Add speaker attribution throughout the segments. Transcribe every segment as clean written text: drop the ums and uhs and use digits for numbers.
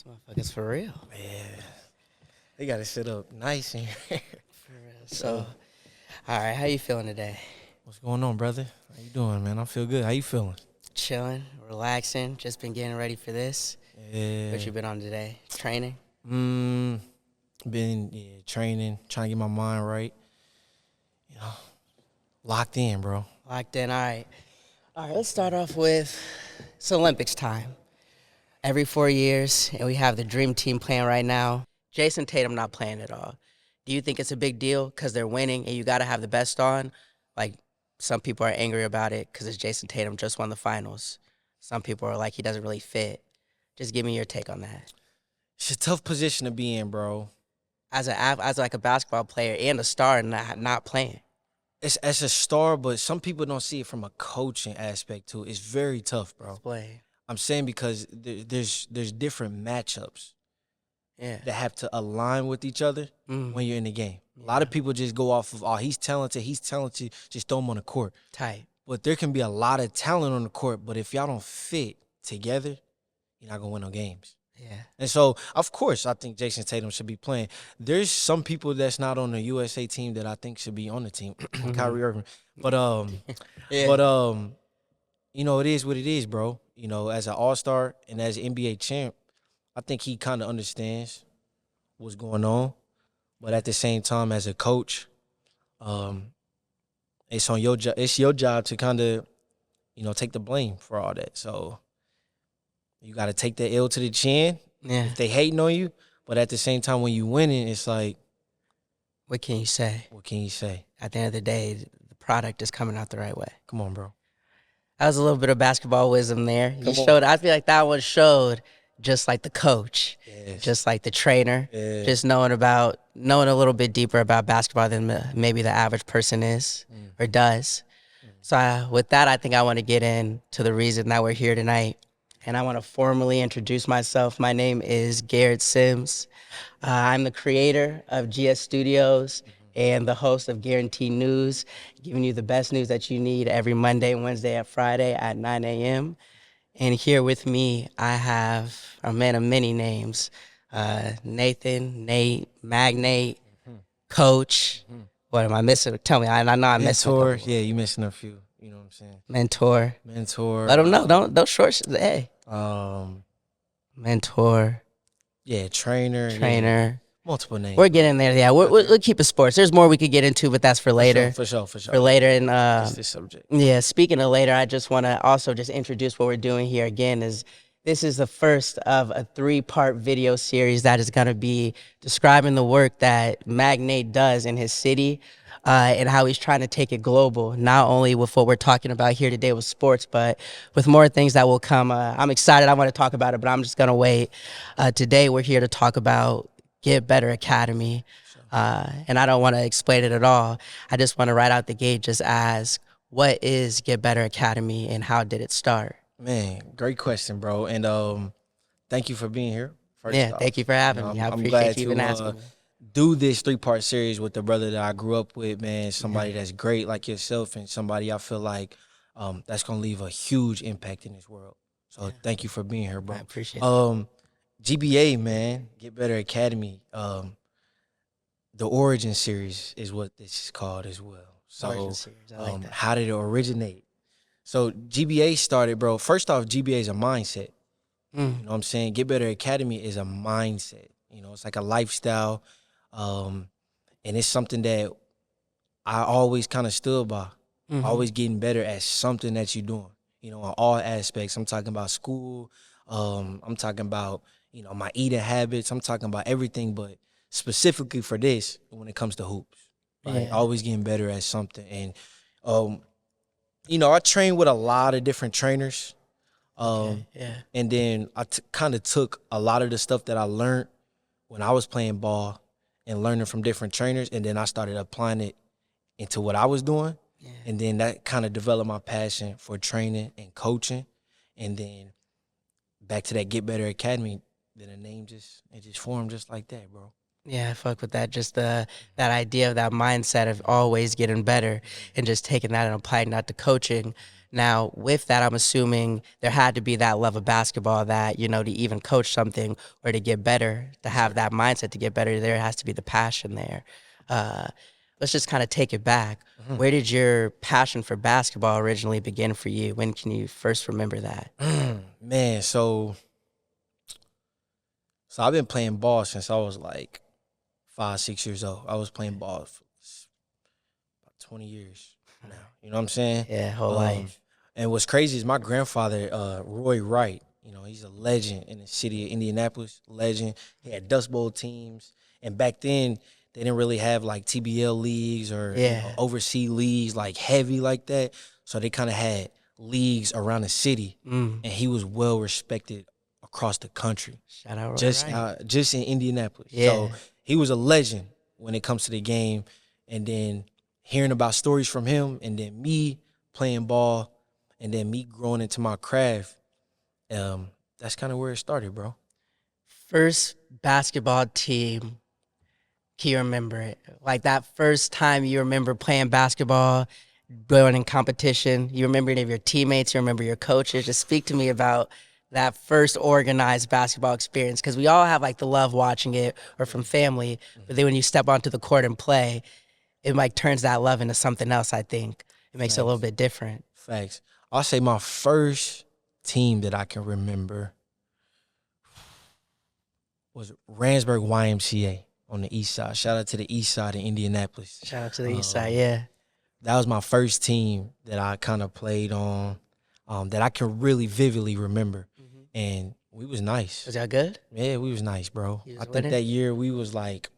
Speaker 1: Motherfuckers for real.
Speaker 2: Yeah. They got to set up nice in here.
Speaker 1: For real. So, all right, how you feeling today?
Speaker 2: What's going on, brother? How you doing, man? I feel good. How you feeling?
Speaker 1: Chilling, relaxing, just been getting ready for this.
Speaker 2: Yeah.
Speaker 1: What you been on today? Training?
Speaker 2: Been training, trying to get my mind right. You know, locked in, bro.
Speaker 1: Locked in, all right. All right, let's start off with, it's Olympics time. Every 4 years, and we have the dream team playing right now. Jason Tatum not playing at all. Do you think it's a big deal because they're winning and you got to have the best on? Like, some people are angry about it because it's Jason Tatum just won the finals. Some people are like, he doesn't really fit. Just give me your take on that.
Speaker 2: It's a tough position to be in, bro.
Speaker 1: As like a basketball player and a star and not playing.
Speaker 2: It's as a star, but some people don't see it from a coaching aspect too. It's very tough, bro.
Speaker 1: Explain.
Speaker 2: I'm saying because there's different matchups
Speaker 1: Yeah.
Speaker 2: that have to align with each other when you're in the game. A lot of people just go off of, oh, he's talented, just throw him on the court.
Speaker 1: Tight.
Speaker 2: But there can be a lot of talent on the court, but if y'all don't fit together, you're not going to win no games.
Speaker 1: Yeah.
Speaker 2: And so, of course, I think Jason Tatum should be playing. There's some people that's not on the USA team that I think should be on the team. Kyrie Irving. But, you know, it is what it is, bro. You know, as an all-star and as an NBA champ, I think he kind of understands what's going on. But at the same time, as a coach, it's on your job. It's your job to kind of, you know, take the blame for all that. So you got to take the L to the chin.
Speaker 1: Yeah.
Speaker 2: If they hating on you, but at the same time, when you winning, it's like,
Speaker 1: What can you say?
Speaker 2: what can you say?
Speaker 1: At the end of the day, the product is coming out the right way.
Speaker 2: Come on, bro.
Speaker 1: That was a little bit of basketball wisdom there.
Speaker 2: Come on.
Speaker 1: Showed. I feel like that one showed just like the coach,
Speaker 2: Yes.
Speaker 1: just like the trainer,
Speaker 2: Yeah.
Speaker 1: just knowing a little bit deeper about basketball than maybe the average person is or does. So with that, I think I want to get into the reason that we're here tonight. And I want to formally introduce myself. My name is Garrett Sims. I'm the creator of GS Studios and the host of Guaranteed News, giving you the best news that you need every Monday, Wednesday, and Friday at 9 a.m. And here with me, I have a man of many names, Nathan, Nate, Magnate, Coach. What am I missing? Tell me. I know I'm missing.
Speaker 2: Mentor. Yeah, you missing a few. You know what I'm saying?
Speaker 1: Mentor.
Speaker 2: Mentor.
Speaker 1: Let them know. Don't short. Hey.
Speaker 2: Um,
Speaker 1: Mentor.
Speaker 2: yeah, trainer.
Speaker 1: Trainer.
Speaker 2: Yeah. Multiple names.
Speaker 1: We're getting there. Yeah, we'll keep it sports. There's more we could get into, but that's for later.
Speaker 2: For sure.
Speaker 1: For later. And
Speaker 2: That's this subject.
Speaker 1: yeah, speaking of later, I just want to also just introduce what we're doing here again. This is the first of a 3-part video series that is going to be describing the work that Magnate does in his city and how he's trying to take it global, not only with what we're talking about here today with sports, but with more things that will come. I'm excited. I want to talk about it, but I'm just going to wait. Today, we're here to talk about Get Better Academy, and I don't want to explain it at all. I just want to right out the gate just ask, what is Get Better Academy and how did it start?
Speaker 2: Man, great question, bro. And thank you for being here. First off.
Speaker 1: Thank you for having me. I
Speaker 2: I'm
Speaker 1: appreciate
Speaker 2: glad
Speaker 1: you even
Speaker 2: to
Speaker 1: asking me.
Speaker 2: do this 3-part series with the brother that I grew up with, man. Somebody that's great like yourself and somebody I feel like that's going to leave a huge impact in this world. So thank you for being here, bro.
Speaker 1: I appreciate it.
Speaker 2: GBA, man, Get Better Academy. The Origin Series is what this is called as well. So
Speaker 1: Origin series, I like that.
Speaker 2: how did it originate? So GBA started, bro. First off, GBA is a mindset. You know what I'm saying? Get Better Academy is a mindset. You know, it's like a lifestyle. And it's something that I always kind of stood by. Always getting better at something that you're doing, you know, in all aspects. I'm talking about school. I'm talking about, you know, my eating habits. I'm talking about everything, but specifically for this, when it comes to hoops. Like, always getting better at something. And, you know, I train with a lot of different trainers. And then I kind of took a lot of the stuff that I learned when I was playing ball and learning from different trainers, and then I started applying it into what I was doing. And then that kind of developed my passion for training and coaching. And then back to that Get Better Academy, then the name just formed just like that, bro.
Speaker 1: Yeah, I fuck with that. Just that idea of that mindset of always getting better and just taking that and applying that to coaching. Now, with that, I'm assuming there had to be that love of basketball that, you know, to even coach something or to get better, to have that mindset to get better, there has to be the passion there. Uh, let's just kind of take it back. Where did your passion for basketball originally begin for you? When can you first remember that?
Speaker 2: Man, so I've been playing ball since I was like 5, 6 years old. I was playing ball for about 20 years now. You know what I'm saying?
Speaker 1: Yeah, whole life.
Speaker 2: And what's crazy is my grandfather, Roy Wright, you know, he's a legend in the city of Indianapolis, legend. He had Dust Bowl teams. And back then, they didn't really have like TBL leagues or overseas leagues like heavy like that. So they kind of had leagues around the city. And he was well respected across the country.
Speaker 1: Shout out Roy
Speaker 2: Just in Indianapolis.
Speaker 1: Yeah.
Speaker 2: So he was a legend when it comes to the game. And then hearing about stories from him and then me playing ball and then me growing into my craft, that's kind of where it started, bro.
Speaker 1: First basketball team, can you remember it? Like that first time you remember playing basketball, going in competition, you remember any of your teammates, you remember your coaches. Just speak to me about that first organized basketball experience, because we all have like the love watching it or from family, but then when you step onto the court and play, it like turns that love into something else, I think. It makes it a little bit different.
Speaker 2: Facts. I'll say my first team that I can remember was Randsburg YMCA on the east side. Shout out to the east side in Indianapolis.
Speaker 1: Shout out to the east side, yeah.
Speaker 2: That was my first team that I kind of played on, that I can really vividly remember. And we was nice.
Speaker 1: Was y'all good?
Speaker 2: Yeah, we was nice, bro. I think that year we was like,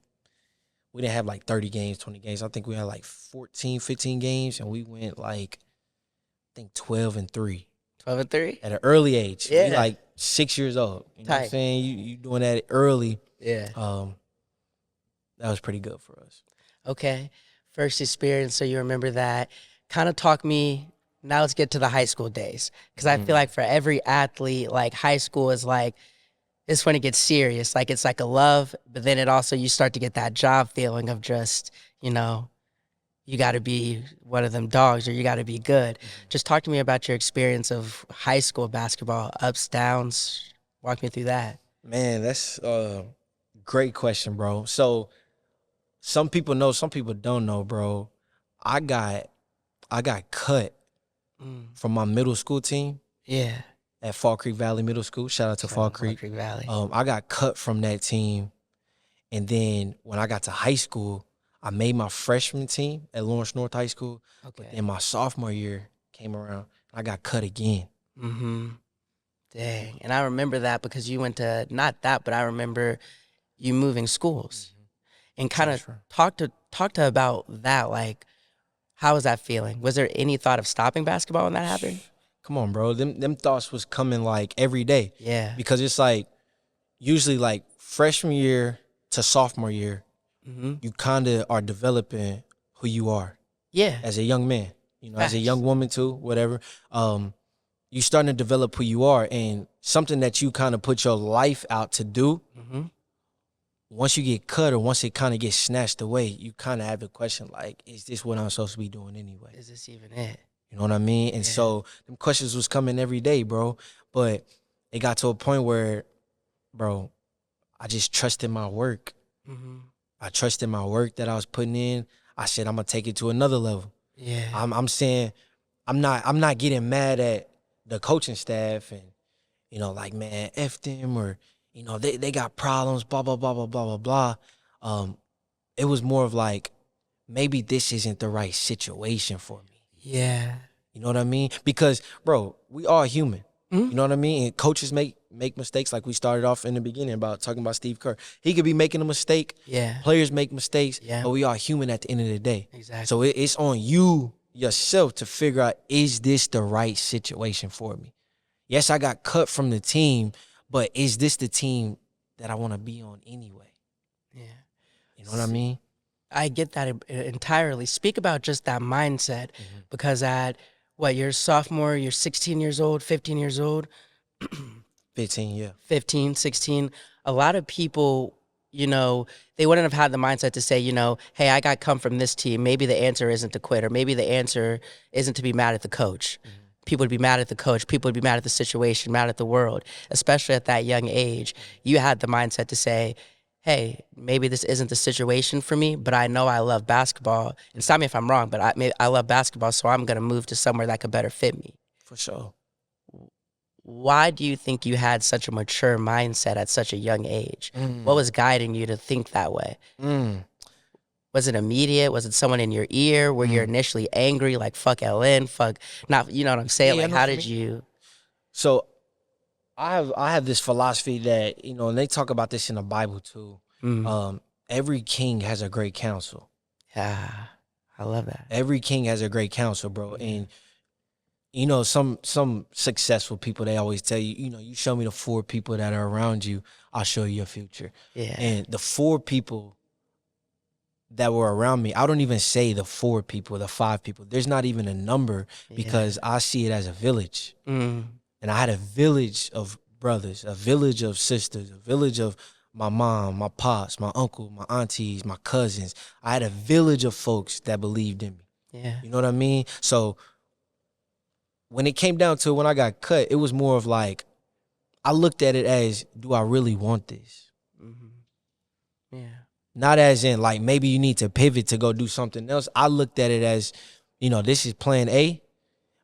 Speaker 2: we didn't have like 30 games, 20 games. I think we had like 14, 15 games, and we went like, I think 12-3.
Speaker 1: 12-3?
Speaker 2: At an early age.
Speaker 1: Yeah.
Speaker 2: We like 6 years old. You know what I'm saying? You doing that early.
Speaker 1: Yeah.
Speaker 2: That was pretty good for us.
Speaker 1: Okay. First experience, so you remember that. Kind of talk me, now let's get to the high school days. Because I feel like for every athlete, like high school is like, it's when it gets serious. Like it's like a love, but then it also, you start to get that job feeling of just, you know, you got to be one of them dogs or you got to be good. Just talk to me about your experience of high school basketball, ups, downs. Walk me through that.
Speaker 2: Man, that's a great question, bro. So some people know, some people don't know, bro. I got cut from my middle school team.
Speaker 1: Yeah.
Speaker 2: At Fall Creek Valley Middle School. Shout out to Fall Creek
Speaker 1: Valley.
Speaker 2: I got cut from that team. And then when I got to high school, I made my freshman team at Lawrence North High School. Okay. But then my sophomore year came around, I got cut again.
Speaker 1: Dang. And I remember that because you went to, not that, but I remember you moving schools. And kind of talk to about that. Like, how was that feeling? Was there any thought of stopping basketball when that happened?
Speaker 2: Come on, bro. Them thoughts was coming like every day.
Speaker 1: Yeah.
Speaker 2: Because it's like usually like freshman year to sophomore year, you kind of are developing who you are.
Speaker 1: Yeah.
Speaker 2: As a young man, you know, as a young woman too, whatever. You starting to develop who you are, and something that you kind of put your life out to do. Once you get cut or once it kind of gets snatched away, you kind of have the question like, is this what I'm supposed to be doing anyway?
Speaker 1: Is this even it?
Speaker 2: You know what I mean? And so them questions was coming every day, bro. But it got to a point where, bro, I just trusted my work. I trusted my work that I was putting in. I said, I'm gonna take it to another level.
Speaker 1: Yeah.
Speaker 2: I'm saying, I'm not getting mad at the coaching staff and, you know, like, man, F them or, you know, they got problems, blah, blah, blah, blah, blah, blah, blah. It was more of like, maybe this isn't the right situation for me.
Speaker 1: Yeah.
Speaker 2: You know what I mean? Because, bro, we are human. You know what I mean? And coaches make mistakes, like we started off in the beginning about talking about Steve Kerr. He could be making a mistake.
Speaker 1: Yeah.
Speaker 2: Players make mistakes.
Speaker 1: Yeah.
Speaker 2: But we are human at the end of the day.
Speaker 1: Exactly.
Speaker 2: So it's on you yourself to figure out, is this the right situation for me? Yes, I got cut from the team, but is this the team that I want to be on anyway?
Speaker 1: Yeah.
Speaker 2: You know what I mean?
Speaker 1: I get that entirely. Speak about just that mindset, because at what, you're sophomore, you're 16 years old, 15 years old?
Speaker 2: 15, yeah.
Speaker 1: 15, 16. A lot of people, you know, they wouldn't have had the mindset to say, you know, hey, I got come from this team. Maybe the answer isn't to quit, or maybe the answer isn't to be mad at the coach. people would be mad at the coach, people would be mad at the situation, mad at the world, especially at that young age. You had the mindset to say, hey, maybe this isn't the situation for me, but I know I love basketball. And stop me if I'm wrong, but I love basketball, so I'm going to move to somewhere that could better fit me.
Speaker 2: For sure.
Speaker 1: Why do you think you had such a mature mindset at such a young age? What was guiding you to think that way? Was it immediate? Was it someone in your ear? Were you initially angry, like fuck LN, fuck not? You know what I'm saying?
Speaker 2: Yeah,
Speaker 1: like, how did you?
Speaker 2: So I have this philosophy that, you know, and they talk about this in the Bible too. Every king has a great counsel.
Speaker 1: Yeah, I love that.
Speaker 2: Every king has a great counsel, bro. And you know, some successful people, they always tell you, you know, you show me the 4 people that are around you, I'll show you your future.
Speaker 1: Yeah.
Speaker 2: And the 4 people that were around me, I don't even say the 4 people, the 5 people. There's not even a number because I see it as a village. And I had a village of brothers, a village of sisters, a village of my mom, my pops, my uncle, my aunties, my cousins. I had a village of folks that believed in me.
Speaker 1: Yeah.
Speaker 2: You know what I mean? So when it came down to it, when I got cut, it was more of like, I looked at it as, do I really want this?
Speaker 1: Yeah.
Speaker 2: Not as in like, maybe you need to pivot to go do something else. I looked at it as, you know, this is plan A.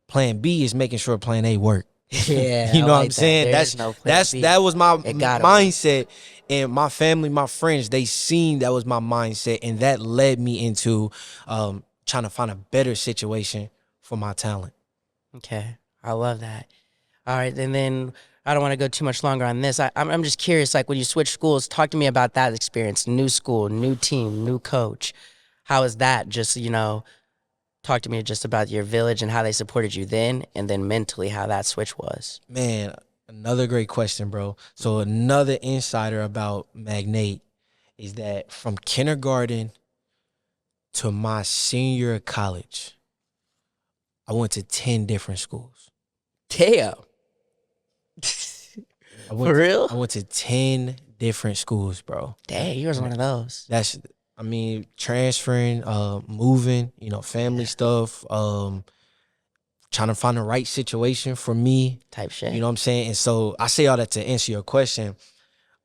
Speaker 2: Plan B is making sure plan A work.
Speaker 1: Yeah.
Speaker 2: You know what I'm
Speaker 1: that.
Speaker 2: saying? That was my mindset. And my family, my friends, they seen that was my mindset. And that led me into trying to find a better situation for my talent.
Speaker 1: Okay. I love that. All right. And then I don't want to go too much longer on this. I'm just curious, like when you switch schools, talk to me about that experience. New school, new team, new coach. How is that? Just, you know, talk to me just about your village and how they supported you then, and then mentally how that switch was.
Speaker 2: Man, another great question, bro. So another insider about Magnate is that from kindergarten to my senior year of college, I went to 10 different schools.
Speaker 1: Damn. For real?
Speaker 2: I went to 10 different schools, bro.
Speaker 1: Dang, you was one of those.
Speaker 2: I mean, transferring, moving, you know, family stuff, trying to find the right situation for me.
Speaker 1: Type shit.
Speaker 2: You know what I'm saying? And so I say all that to answer your question.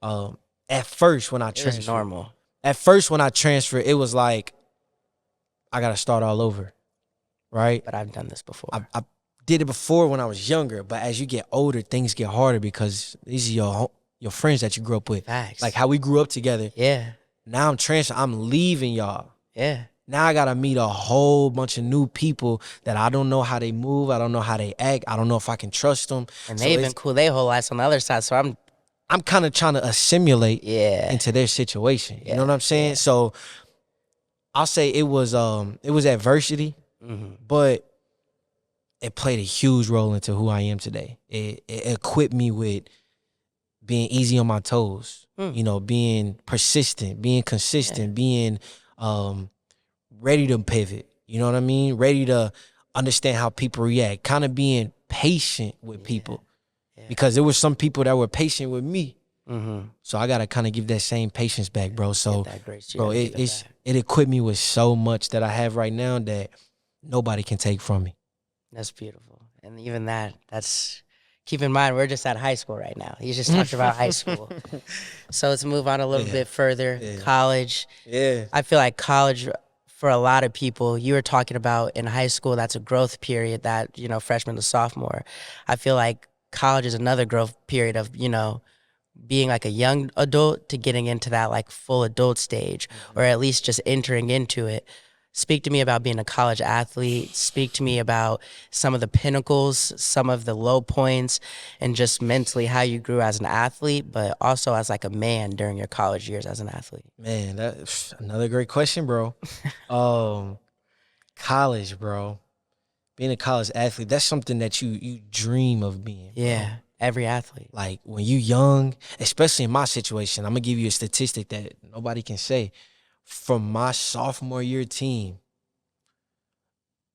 Speaker 2: At first when I transferred,
Speaker 1: it was normal.
Speaker 2: At first when I transferred, it was like, I got to start all over, right?
Speaker 1: But I've done this before.
Speaker 2: I did it before when I was younger, but as you get older, things get harder because these are your friends that you grew up with.
Speaker 1: Facts.
Speaker 2: Like how we grew up together.
Speaker 1: Yeah.
Speaker 2: Now I'm transferring. I'm leaving y'all.
Speaker 1: Yeah.
Speaker 2: Now I got to meet a whole bunch of new people that I don't know how they move. I don't know how they act. I don't know if I can trust them.
Speaker 1: And they've been cool their whole lives on the other side, so
Speaker 2: I'm kind of trying to assimilate into their situation. You know what I'm saying? Yeah. So I'll say it was adversity, but it played a huge role into who I am today. It equipped me with being easy on my toes, you know, being persistent, being consistent, being ready to pivot. You know what I mean? Ready to understand how people react, kind of being patient with people. Because there were some people that were patient with me. So I got to kind of give that same patience back, bro. So, bro, it equipped me with so much that I have right now that nobody can take from me.
Speaker 1: That's beautiful. And even that's, keep in mind, we're just at high school right now. You just talked about high school. So let's move on a little bit further. College. Yeah. I feel like college, for a lot of people, you were talking about in high school, that's a growth period that, you know, freshman to sophomore. I feel like college is another growth period of, you know, being like a young adult to getting into that like full adult stage, or at least just entering into it. Speak to me about being a college athlete. Speak to me about some of the pinnacles, some of the low points, and just mentally how you grew as an athlete, but also as like a man during your college years as an athlete.
Speaker 2: Man, that's another great question, bro. College, bro. Being a college athlete, that's something that you dream of being.
Speaker 1: Yeah,
Speaker 2: bro.
Speaker 1: Every athlete.
Speaker 2: Like when you young, especially in my situation, I'm going to give you a statistic that nobody can say. From my sophomore year team,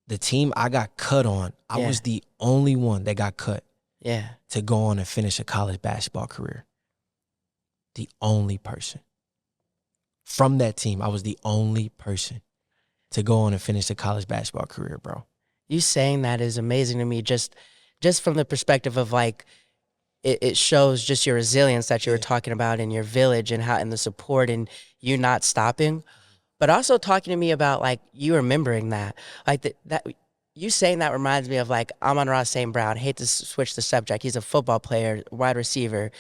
Speaker 2: the team I got cut on, I was the only one that got cut to go on and finish a college basketball career. The only person. From that team, I was the only person to go on and finish a college basketball career, bro.
Speaker 1: You saying that is amazing to me. Just just from the perspective of like, it shows just your resilience that you were talking about in your village and how, and the support and you not stopping, but also talking to me about like you remembering that, like that you saying that reminds me of like Amon-Ra St. Brown. Hate to switch the subject. He's a football player, wide receiver.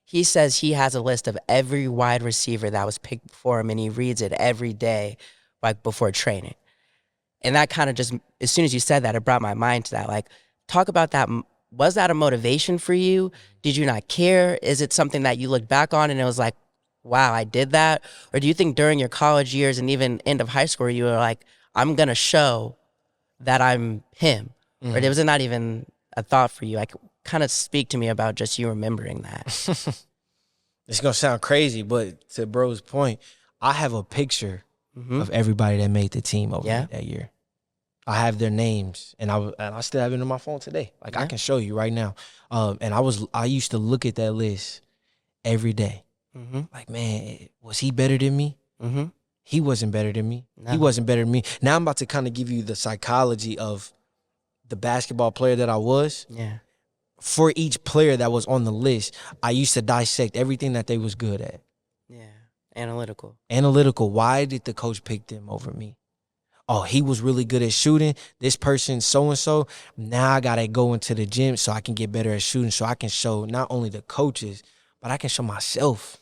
Speaker 1: He says he has a list of every wide receiver that was picked before him, and he reads it every day, like before training. And that kind of just, as soon as you said that, it brought my mind to that. Like, talk about that. Was that a motivation for you? Did you not care? Is it something that you look back on and it was like, wow, I did that? Or do you think during your college years and even end of high school, you were like, I'm going to show that I'm him? Or was it not even a thought for you? Like, kind of speak to me about just you remembering that.
Speaker 2: It's going to sound crazy, but to bro's point, I have a picture of everybody that made the team over that year. I have their names, and I still have it on my phone today. Like, I can show you right now. And I used to look at that list every day. Like, man, was he better than me? He wasn't better than me. No. He wasn't better than me. Now I'm about to kind of give you the psychology of the basketball player that I was.
Speaker 1: Yeah.
Speaker 2: For each player that was on the list, I used to dissect everything that they was good at.
Speaker 1: Yeah. Analytical.
Speaker 2: Why did the coach pick them over me? Oh, he was really good at shooting. This person, so-and-so, now I got to go into the gym so I can get better at shooting, so I can show not only the coaches, but I can show myself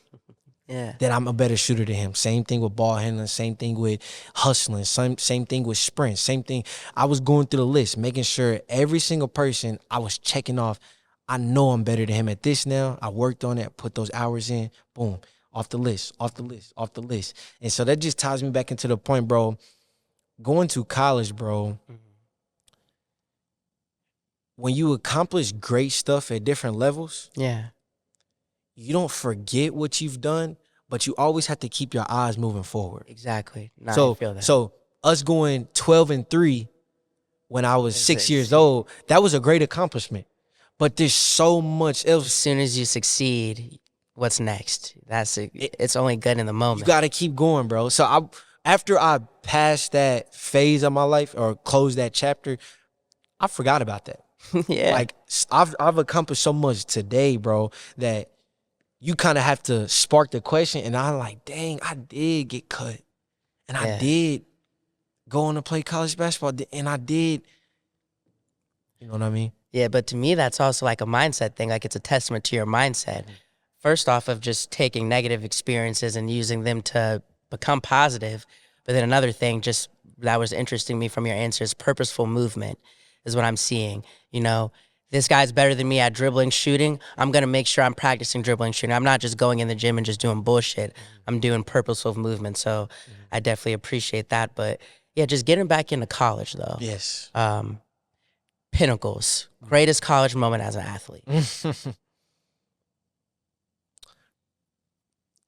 Speaker 2: that I'm a better shooter than him. Same thing with ball handling, same thing with hustling, same thing with sprints, same thing. I was going through the list, making sure every single person I was checking off, I know I'm better than him at this now. I worked on it, put those hours in, boom, off the list. And so that just ties me back into the point, bro. Going to college, bro, when you accomplish great stuff at different levels, you don't forget what you've done, but you always have to keep your eyes moving forward.
Speaker 1: Exactly. I feel that.
Speaker 2: So us going 12-3 when I was 6 years old, that was a great accomplishment. But there's so much else.
Speaker 1: As soon as you succeed, what's next? It's only good in the moment.
Speaker 2: You got to keep going, bro. So after I passed that phase of my life or closed that chapter, I forgot about that. Like, I've accomplished so much today, bro, that you kind of have to spark the question. And I'm like, dang, I did get cut. And I did go on to play college basketball. And I did, you know what I mean?
Speaker 1: Yeah, but to me, that's also like a mindset thing. Like, it's a testament to your mindset. First off, of just taking negative experiences and using them to become positive. But then another thing just that was interesting me from your answers, purposeful movement is what I'm seeing. You know, this guy's better than me at dribbling, shooting. I'm going to make sure I'm practicing dribbling, shooting. I'm not just going in the gym and just doing bullshit. I'm doing purposeful movement. So I definitely appreciate that. But yeah, just getting back into college though.
Speaker 2: Yes.
Speaker 1: Pinnacles. Greatest college moment as an athlete.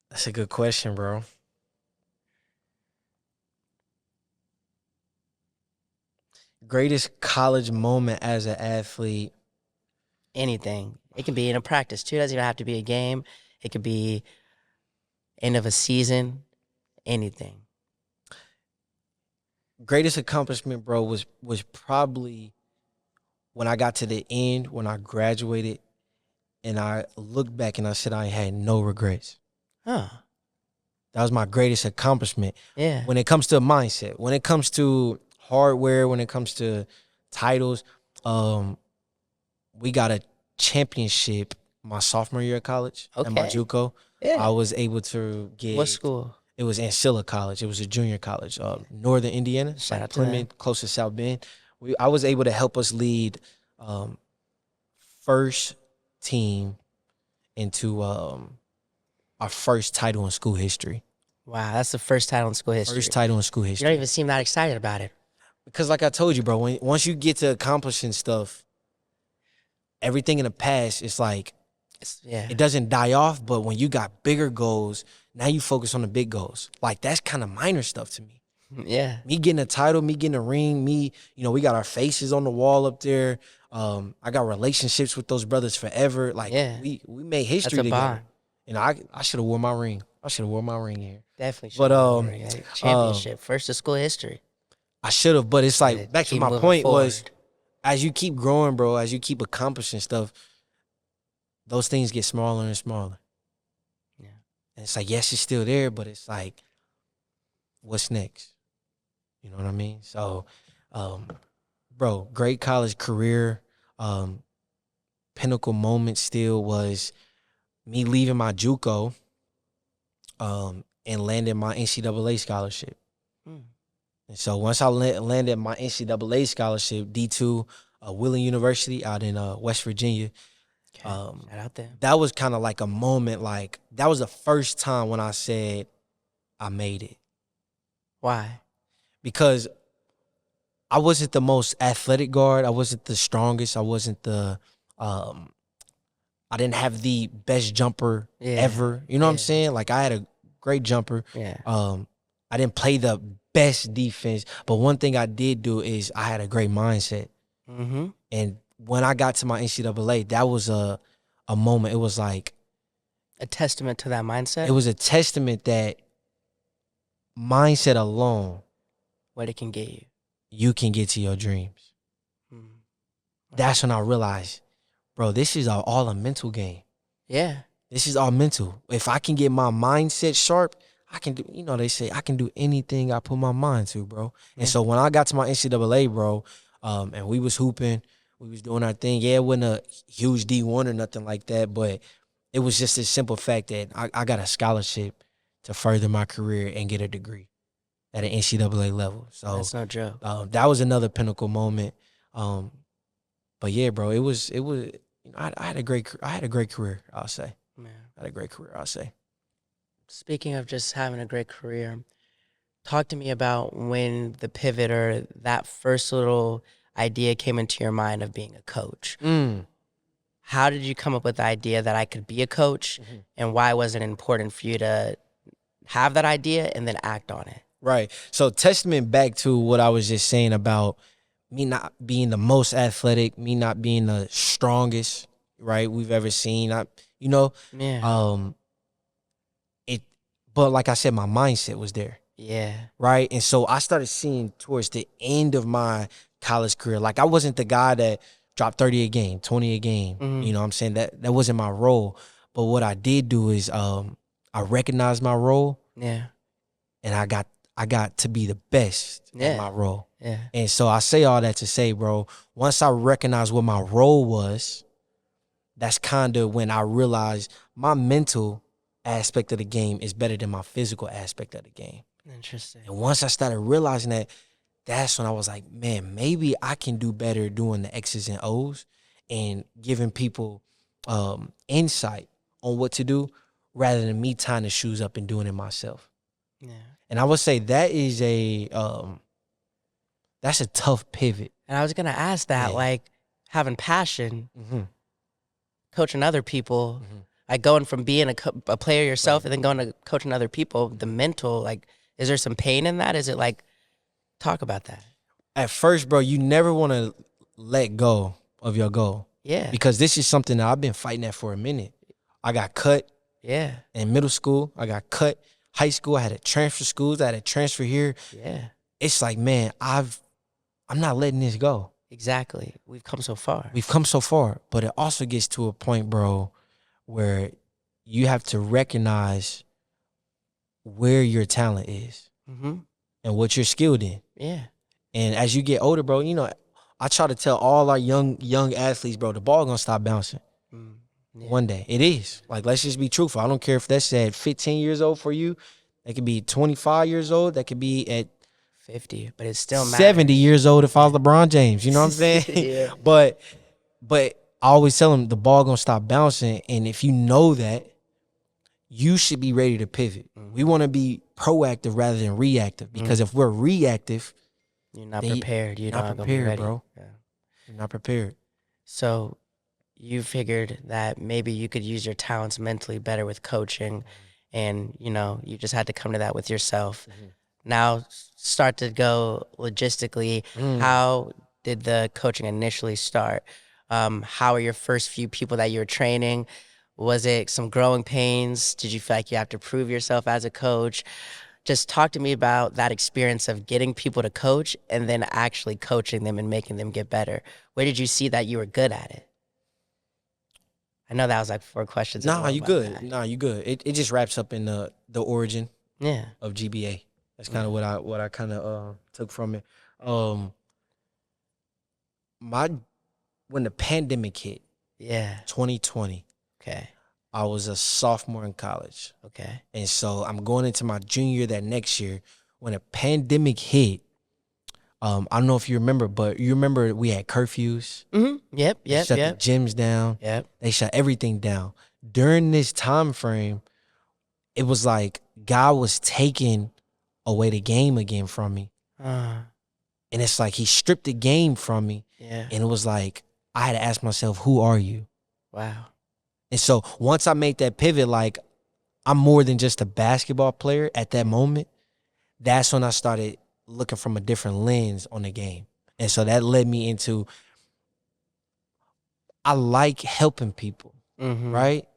Speaker 2: That's a good question, bro. Greatest college moment as an athlete.
Speaker 1: Anything. It can be in a practice too. It doesn't even have to be a game. It could be end of a season. Anything.
Speaker 2: Greatest accomplishment, bro, was probably when I got to the end, when I graduated, and I looked back and I said I had no regrets.
Speaker 1: Huh.
Speaker 2: That was my greatest accomplishment.
Speaker 1: Yeah.
Speaker 2: When it comes to mindset, when it comes to hardware, when it comes to titles, we got a championship my sophomore year of college at my JUCO. Yeah. I was able to get.
Speaker 1: What school?
Speaker 2: It was Ancilla College. It was a junior college, Northern Indiana.
Speaker 1: Shout out to
Speaker 2: Clement, close to South Bend. I was able to help us lead first team into our first title in school history.
Speaker 1: Wow, that's the first title in school history.
Speaker 2: First title in school history.
Speaker 1: You don't even seem that excited about it.
Speaker 2: Because like I told you, bro, once you get to accomplishing stuff, everything in the past, it's like, it doesn't die off, but when you got bigger goals, now you focus on the big goals. Like, that's kind of minor stuff to me.
Speaker 1: Yeah.
Speaker 2: Me getting a title, me getting a ring, we got our faces on the wall up there. I got relationships with those brothers forever. Like, we made history together. Bond. And I should have worn my ring. I should have worn my ring here.
Speaker 1: Definitely should have worn my ring. Championship, first of school history.
Speaker 2: I should have, but it's like, back to my point was, as you keep growing, bro, as you keep accomplishing stuff, those things get smaller and smaller.
Speaker 1: Yeah.
Speaker 2: And it's like, yes, it's still there, but it's like, what's next? You know what I mean? So, bro, great college career. Pinnacle moment still was me leaving my JUCO and landing my NCAA scholarship.
Speaker 1: Mm.
Speaker 2: And so once I landed my NCAA scholarship, D2, Wheeling University out in West Virginia,
Speaker 1: Okay. Shout out there.
Speaker 2: that was kind of like a moment, like that was the first time when I said I made it.
Speaker 1: Why?
Speaker 2: Because I wasn't the most athletic guard. I wasn't the strongest. I wasn't the I didn't have the best jumper ever. You know what I'm saying? Like I had a great jumper.
Speaker 1: Yeah.
Speaker 2: I didn't play the best defense, but one thing I did do is I had a great mindset.
Speaker 1: Mm-hmm.
Speaker 2: And when I got to my NCAA, that was a moment. It was like
Speaker 1: a testament to that mindset.
Speaker 2: It was a testament that mindset alone,
Speaker 1: what it can get you,
Speaker 2: you can get to your dreams.
Speaker 1: Mm.
Speaker 2: That's when I realized, bro, this is all a mental game.
Speaker 1: Yeah.
Speaker 2: This is all mental. If I can get my mindset sharp, I can do, they say I can do anything I put my mind to, bro. And so when I got to my NCAA, bro, and we was hooping, we was doing our thing. Yeah, it wasn't a huge D1 or nothing like that, but it was just a simple fact that I got a scholarship to further my career and get a degree at an NCAA level. So
Speaker 1: that's no joke.
Speaker 2: That was another pinnacle moment. But yeah, bro, it was. I had a great career. I'll say.
Speaker 1: Man.
Speaker 2: I had a great career. I'll say.
Speaker 1: Speaking of just having a great career, talk to me about when the pivot or that first little idea came into your mind of being a coach. How did you come up with the idea that I could be a coach, and why was it important for you to have that idea and then act on it?
Speaker 2: Right. So testament back to what I was just saying about me not being the most athletic, me not being the strongest, right, we've ever seen. But like I said, my mindset was there.
Speaker 1: Yeah.
Speaker 2: Right. And so I started seeing towards the end of my college career, like I wasn't the guy that dropped 30 a game, 20 a game. You know what I'm saying? That wasn't my role. But what I did do is I recognized my role.
Speaker 1: Yeah.
Speaker 2: And I got to be the best at my role.
Speaker 1: Yeah.
Speaker 2: And so I say all that to say, bro, once I recognized what my role was, that's kind of when I realized my mental aspect of the game is better than my physical aspect of the game.
Speaker 1: Interesting.
Speaker 2: And once I started realizing that, that's when I was like, man, maybe I can do better doing the X's and O's and giving people insight on what to do rather than me tying the shoes up and doing it myself.
Speaker 1: Yeah.
Speaker 2: And I would say that is that's a tough pivot.
Speaker 1: And I was going to ask that, like having passion, coaching other people, like going from being a player yourself and then going to coaching other people, the mental, like, is there some pain in that? Is it like, talk about that.
Speaker 2: At first, bro, you never want to let go of your goal.
Speaker 1: Yeah.
Speaker 2: Because this is something that I've been fighting at for a minute. I got cut.
Speaker 1: Yeah.
Speaker 2: In middle school, I got cut. High school, I had to transfer schools. I had to transfer here.
Speaker 1: Yeah.
Speaker 2: It's like, man, I'm not letting this go.
Speaker 1: Exactly. We've come so far.
Speaker 2: We've come so far. But it also gets to a point, bro, where you have to recognize where your talent is and what you're skilled in.
Speaker 1: Yeah.
Speaker 2: And as you get older, bro, I try to tell all our young athletes, bro, the ball gonna stop bouncing. Yeah. One day. It is. Like, let's just be truthful. I don't care if that's at 15 years old for you. That could be 25 years old. That could be at
Speaker 1: 50, but it's still
Speaker 2: 70 years old if I was LeBron James. You know what I'm saying?
Speaker 1: Yeah.
Speaker 2: But I always tell them the ball gonna stop bouncing. And if you know that, you should be ready to pivot. We want to be proactive rather than reactive. Because if we're reactive,
Speaker 1: you're not prepared. You're not
Speaker 2: prepared,
Speaker 1: gonna be ready.
Speaker 2: bro.
Speaker 1: Yeah.
Speaker 2: You're not prepared.
Speaker 1: So you figured that maybe you could use your talents mentally better with coaching, and you just had to come to that with yourself. Now start to go logistically. How did the coaching initially start? How are your first few people that you were training? Was it some growing pains? Did you feel like you have to prove yourself as a coach? just talk to me about that experience of getting people to coach and then actually coaching them and making them get better. Where did you see that you were good at it? I know that was like 4 questions.
Speaker 2: Nah, you good. Nah, you good. It just wraps up in the origin of GBA. That's kind of what I kind of took from it. When the pandemic hit, 2020.
Speaker 1: Okay.
Speaker 2: I was a sophomore in college.
Speaker 1: Okay.
Speaker 2: And so I'm going into my junior year that next year. When a pandemic hit, I don't know if you remember, but you remember we had curfews.
Speaker 1: Mm-hmm. Yep.
Speaker 2: They shut the gyms down.
Speaker 1: Yep.
Speaker 2: They shut everything down. During this time frame, it was like God was taking away the game again from me. And it's like he stripped the game from me.
Speaker 1: Yeah.
Speaker 2: And it was like I had to ask myself, who are you?
Speaker 1: Wow.
Speaker 2: And so once I made that pivot, like I'm more than just a basketball player at that moment, that's when I started looking from a different lens on the game. And so that led me into, I like helping people, right?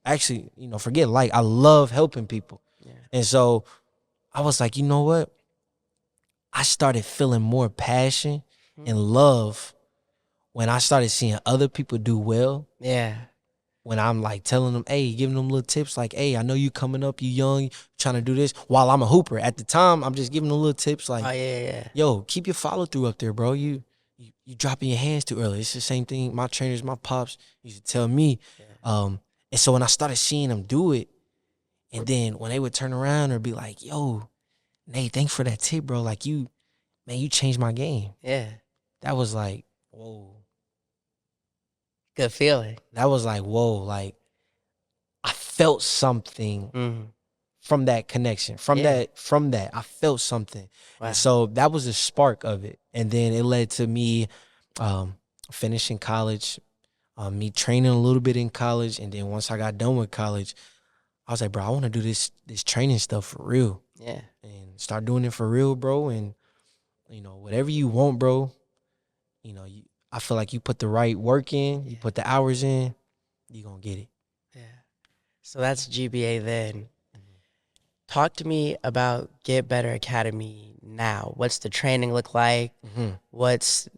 Speaker 2: Actually, forget like, I love helping people. Yeah. And so I was like, you know what? I started feeling more passion and love when I started seeing other people do well.
Speaker 1: Yeah.
Speaker 2: When I'm like telling them, hey, giving them little tips like, hey, I know you coming up, you young, trying to do this, while I'm a hooper. At the time, I'm just giving them little tips like, yo, keep your follow through up there, bro. You dropping your hands too early. It's the same thing my trainers, my pops used to tell me. Yeah. And so when I started seeing them do it, and then when they would turn around or be like, yo, Nate, thanks for that tip, bro. Like you changed my game.
Speaker 1: Yeah.
Speaker 2: That was like, whoa.
Speaker 1: Good feeling.
Speaker 2: That was like, whoa, like I felt something from that connection. From that, I felt something. Wow. And so that was the spark of it. And then it led to me finishing college, me training a little bit in college. And then once I got done with college, I was like, bro, I want to do this training stuff for real.
Speaker 1: Yeah.
Speaker 2: And start doing it for real, bro. And, whatever you want, bro, I feel like you put the right work in, you put the hours in, you're going to get it.
Speaker 1: Yeah. So that's GBA then. Talk to me about Get Better Academy now. What's the training look like? What's,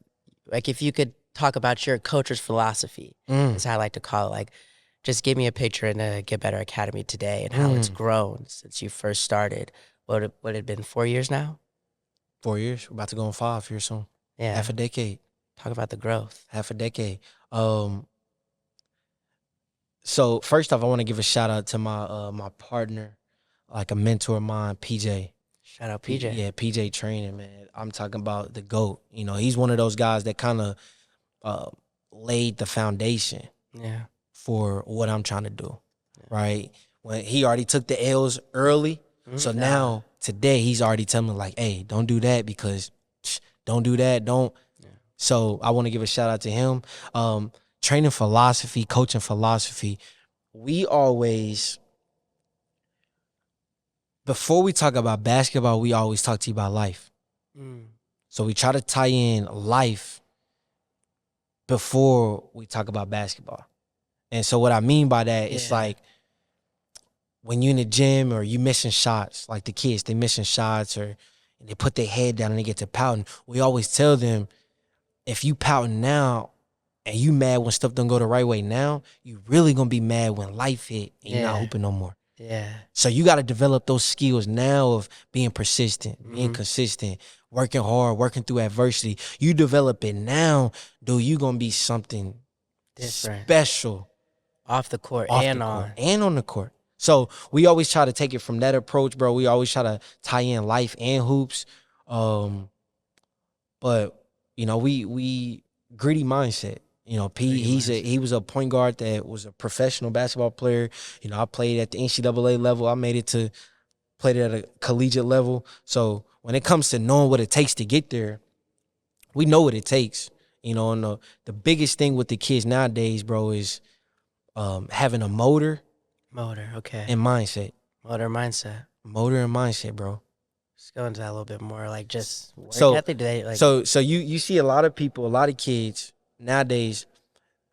Speaker 1: like, if you could talk about your coach's philosophy, is how I like to call it. Like, just give me a picture in the Get Better Academy today and how it's grown since you first started. What it had been 4 years now?
Speaker 2: 4 years. We're about to go on 5 here soon. Yeah. Half a decade.
Speaker 1: Talk about the growth.
Speaker 2: Half a decade. So first off, I want to give a shout out to my partner, like a mentor of mine, PJ.
Speaker 1: Shout out PJ.
Speaker 2: Yeah, PJ Training, man. I'm talking about the GOAT. He's one of those guys that kind of laid the foundation for what I'm trying to do, right? When he already took the L's early, so now today he's already telling me like, hey, don't do that because don't do that, don't. So I want to give a shout out to him. Training philosophy, coaching philosophy. We always, before we talk about basketball, we always talk to you about life. So we try to tie in life before we talk about basketball. And so what I mean by that, it's like when you're in the gym or you missing shots, like the kids, they missing shots or they put their head down and they get to pouting. We always tell them, if you pouting now and you mad when stuff don't go the right way now, you really gonna be mad when life hit and you're not hooping no more. Yeah. So you gotta develop those skills now of being persistent, being consistent, working hard, working through adversity. You develop it now, dude, you gonna be something different, special.
Speaker 1: Off the court and on.
Speaker 2: And on the court. So we always try to take it from that approach, bro. We always try to tie in life and hoops. But we gritty mindset. He was a point guard that was a professional basketball player. I played at the NCAA level. I played it at a collegiate level. So when it comes to knowing what it takes to get there, we know what it takes. And the biggest thing with the kids nowadays, bro, is having a motor.
Speaker 1: Okay.
Speaker 2: And mindset.
Speaker 1: Motor and mindset,
Speaker 2: bro.
Speaker 1: Let's go into that a little bit more, like just work ethic today. Like,
Speaker 2: so you see a lot of people, a lot of kids nowadays,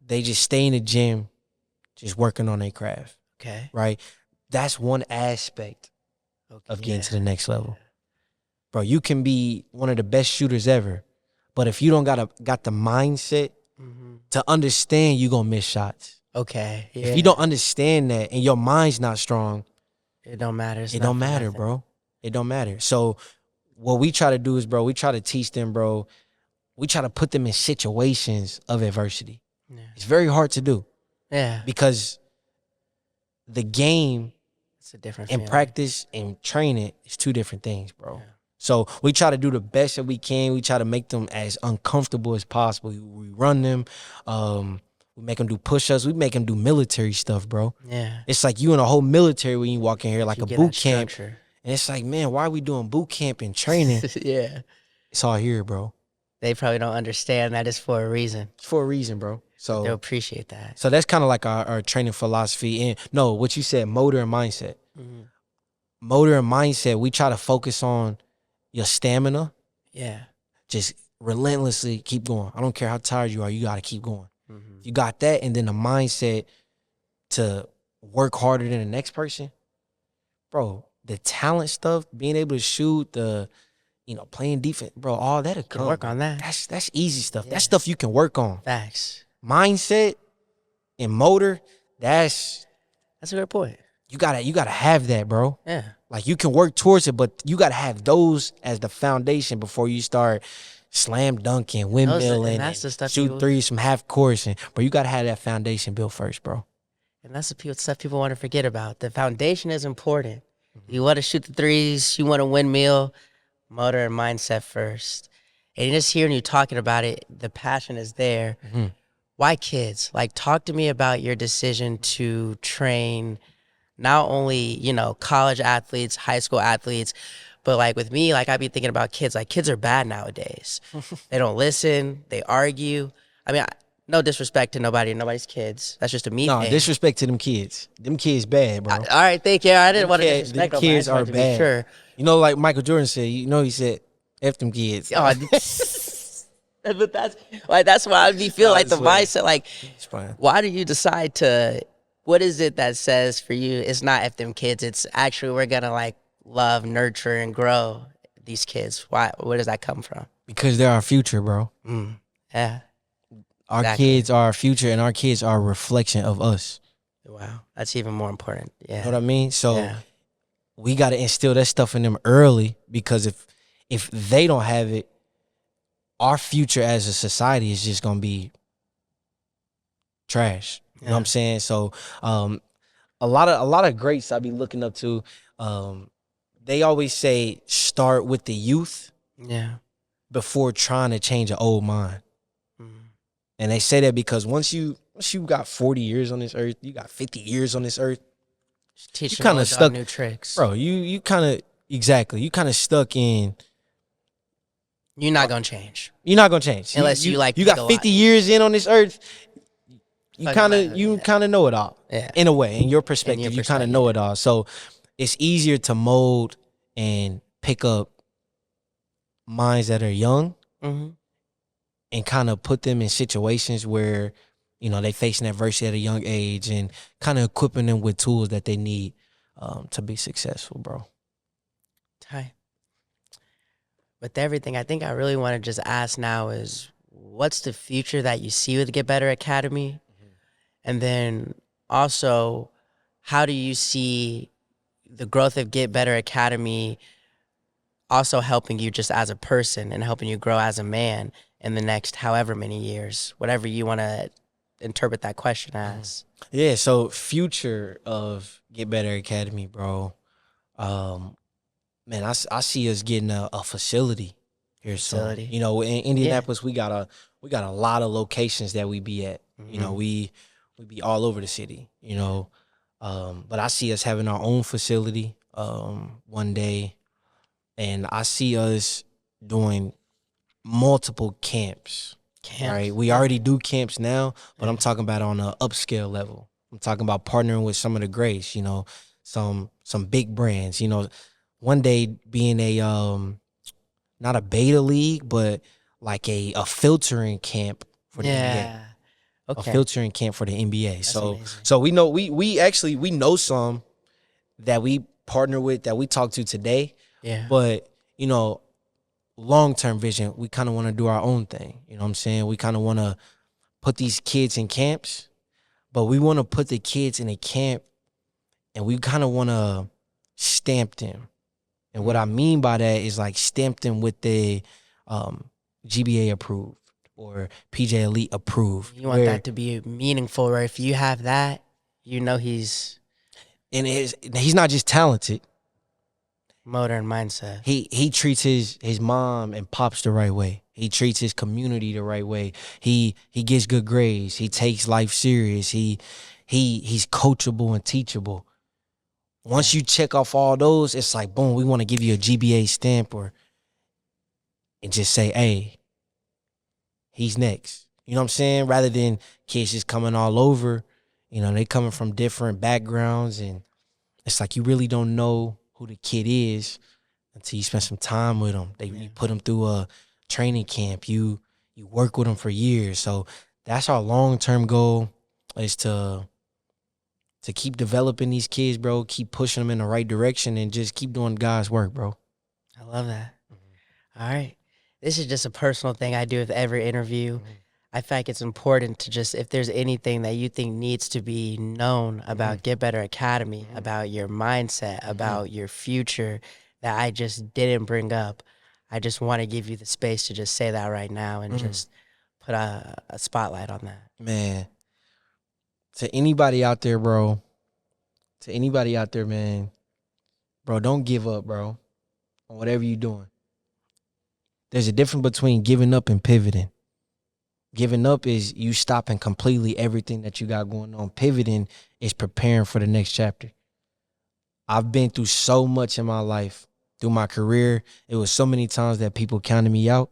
Speaker 2: they just stay in the gym, just working on their craft.
Speaker 1: Okay.
Speaker 2: Right? That's one aspect of getting to the next level. Bro, you can be one of the best shooters ever, but if you don't got the mindset to understand, you gonna miss shots.
Speaker 1: Okay. Yeah.
Speaker 2: If you don't understand that and your mind's not strong,
Speaker 1: it don't matter.
Speaker 2: It don't matter, bro. It don't matter. So what we try to do is, bro, we try to teach them, bro. We try to put them in situations of adversity. Yeah. It's very hard to do.
Speaker 1: Yeah.
Speaker 2: Because the game
Speaker 1: it's a different
Speaker 2: and
Speaker 1: feeling.
Speaker 2: practice and training is two different things, bro.
Speaker 1: Yeah.
Speaker 2: So we try to do the best that we can. We try to make them as uncomfortable as possible. We run them. We make them do push-ups. We make them do military stuff, bro.
Speaker 1: Yeah.
Speaker 2: It's like you in a whole military when you walk in here, like a boot camp.
Speaker 1: Structure.
Speaker 2: And it's like, man, why are we doing boot camp and training?
Speaker 1: Yeah.
Speaker 2: It's all here, bro.
Speaker 1: They probably don't understand that it's for a reason.
Speaker 2: It's for a reason, bro. So
Speaker 1: they'll appreciate that.
Speaker 2: So that's kind of like our training philosophy. And no, what you said, motor and mindset. Motor and mindset, we try to focus on your stamina.
Speaker 1: Yeah.
Speaker 2: Just relentlessly keep going. I don't care how tired you are, you got to keep going. You got that, and then the mindset to work harder than the next person. Bro, the talent stuff, being able to shoot, playing defense, bro, all that
Speaker 1: can work on that.
Speaker 2: That's easy stuff. Yeah. That's stuff you can work on.
Speaker 1: Facts.
Speaker 2: Mindset and motor, that's
Speaker 1: a good point.
Speaker 2: You gotta have that, bro.
Speaker 1: Yeah.
Speaker 2: Like you can work towards it, but you gotta have those as the foundation before you start slam dunking, windmilling, and shoot threes from half course. But you gotta have that foundation built first, bro.
Speaker 1: And that's the stuff people want to forget about. The foundation is important. You want to shoot the threes, you want to windmill, motor and mindset first. And just hearing you talking about it, the passion is there. Why kids? Like, talk to me about your decision to train not only, college athletes, high school athletes, but like with me, like I be thinking about kids. Like, kids are bad nowadays. They don't listen. They argue. I mean, no disrespect to nobody's kids. That's just a me thing.
Speaker 2: No, disrespect to them kids. Them kids bad, bro.
Speaker 1: All right, thank you. I didn't want to disrespect them.
Speaker 2: Kids are bad.
Speaker 1: Sure.
Speaker 2: Like Michael Jordan said, he said, F them kids.
Speaker 1: Oh, but that's why I feel like the mindset, like, why do you decide to, what is it that says for you, it's not F them kids, it's actually we're going to like love, nurture, and grow these kids? Where does that come from?
Speaker 2: Because they're our future, bro.
Speaker 1: Yeah.
Speaker 2: Our kids are our future, and our kids are a reflection of us.
Speaker 1: Wow. That's even more important. Yeah.
Speaker 2: You know what I mean? So we got to instill that stuff in them early, because if they don't have it, our future as a society is just going to be trash. You know what I'm saying? So a lot of greats I be looking up to, they always say start with the youth before trying to change an old mind. And they say that because once you got 40 years on this earth, you got 50 years on this earth,
Speaker 1: you kind of stuck new tricks.
Speaker 2: Bro, you kind of stuck in.
Speaker 1: You're not going to change.
Speaker 2: You're not going to change.
Speaker 1: Unless you
Speaker 2: got 50 years in on this earth. You kind of know it all. Yeah. In a way, in your perspective, you kind of know it all. So it's easier to mold and pick up minds that are young and kind of put them in situations where, they facing adversity at a young age, and kind of equipping them with tools that they need to be successful, bro.
Speaker 1: Tight. With everything, I think I really want to just ask now is, what's the future that you see with Get Better Academy? And then also, how do you see the growth of Get Better Academy also helping you just as a person and helping you grow as a man in the next however many years, whatever you want to interpret that question as?
Speaker 2: Yeah, so future of Get Better Academy, bro. Man, I see us getting a facility here soon. In Indianapolis, we got a lot of locations that we be at. We be all over the city, but I see us having our own facility one day, and I see us doing multiple camps. Right? We already do camps now, but I'm talking about on an upscale level. I'm talking about partnering with some of the greats, some big brands, one day being a not a beta league, but like a filtering camp for the NBA. Okay. A filtering camp for the NBA. That's amazing. So we know we know some that we partner with that we talk to today.
Speaker 1: Yeah.
Speaker 2: But, you know, long-term vision, we kind of want to do our own thing. You know what I'm saying? We kind of want to put these kids in camps, but we want to put the kids in a camp and we kind of want to stamp them. And what I mean by that is like stamp them with the GBA approved or PJ Elite approved.
Speaker 1: You want that to be meaningful, right? If you have that, you know he's...
Speaker 2: And he's not just talented.
Speaker 1: Modern mindset.
Speaker 2: He treats his mom and pops the right way. He treats his community the right way. He gets good grades. He takes life serious. He's coachable and teachable. Once you check off all those, it's like, boom, we want to give you a GBA stamp and just say, hey, he's next. You know what I'm saying? Rather than kids just coming all over, you know, they coming from different backgrounds, and it's like you really don't know who the kid is until you spend some time with them. You put them through a training camp. You work with them for years. So that's our long-term goal, is to keep developing these kids, bro, keep pushing them in the right direction, and just keep doing God's work, bro.
Speaker 1: I love that. All right. This is just a personal thing I do with every interview. I feel like it's important to just, if there's anything that you think needs to be known about Get Better Academy, about your mindset, about your future, that I just didn't bring up, I just want to give you the space to just say that right now and just put a spotlight on that.
Speaker 2: Man, to anybody out there, bro, man, bro, don't give up, bro, on whatever you're doing. There's a difference between giving up and pivoting. Giving up is you stopping completely everything that you got going on. Pivoting is preparing for the next chapter. I've been through so much in my life, through my career. It was so many times that people counted me out.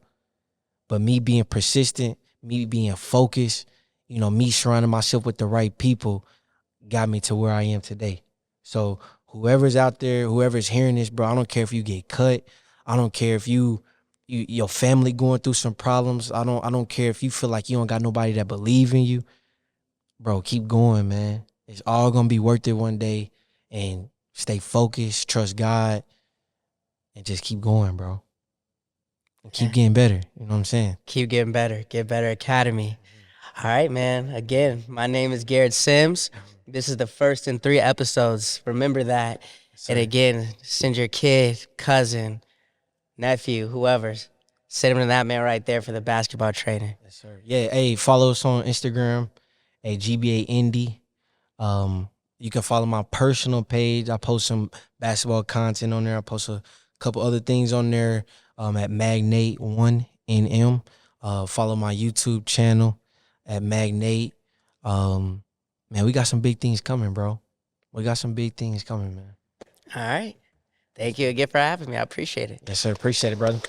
Speaker 2: But me being persistent, me being focused, you know, me surrounding myself with the right people got me to where I am today. So whoever's out there, whoever's hearing this, bro, I don't care if you get cut. I don't care if your family going through some problems. I don't care if you feel like you don't got nobody that believe in you. Bro, keep going, man. It's all going to be worth it one day. And stay focused, trust God, and just keep going, bro. And keep getting better. You know what I'm saying?
Speaker 1: Keep getting better. Get Better Academy. All right, man. Again, my name is Garrett Sims. This is the first in 3 episodes. Remember that. And again, send your kid, cousin, nephew, whoever. Send him to that man right there for the basketball training.
Speaker 2: Yes, sir. Yeah, hey, follow us on Instagram at GBA Indy. You can follow my personal page. I post some basketball content on there. I post a couple other things on there at Magnate1NM. Follow my YouTube channel at Magnate. Man, we got some big things coming, bro. We got some big things coming, man.
Speaker 1: All right. Thank you again for having me. I appreciate it.
Speaker 2: Yes, sir. Appreciate it, brother.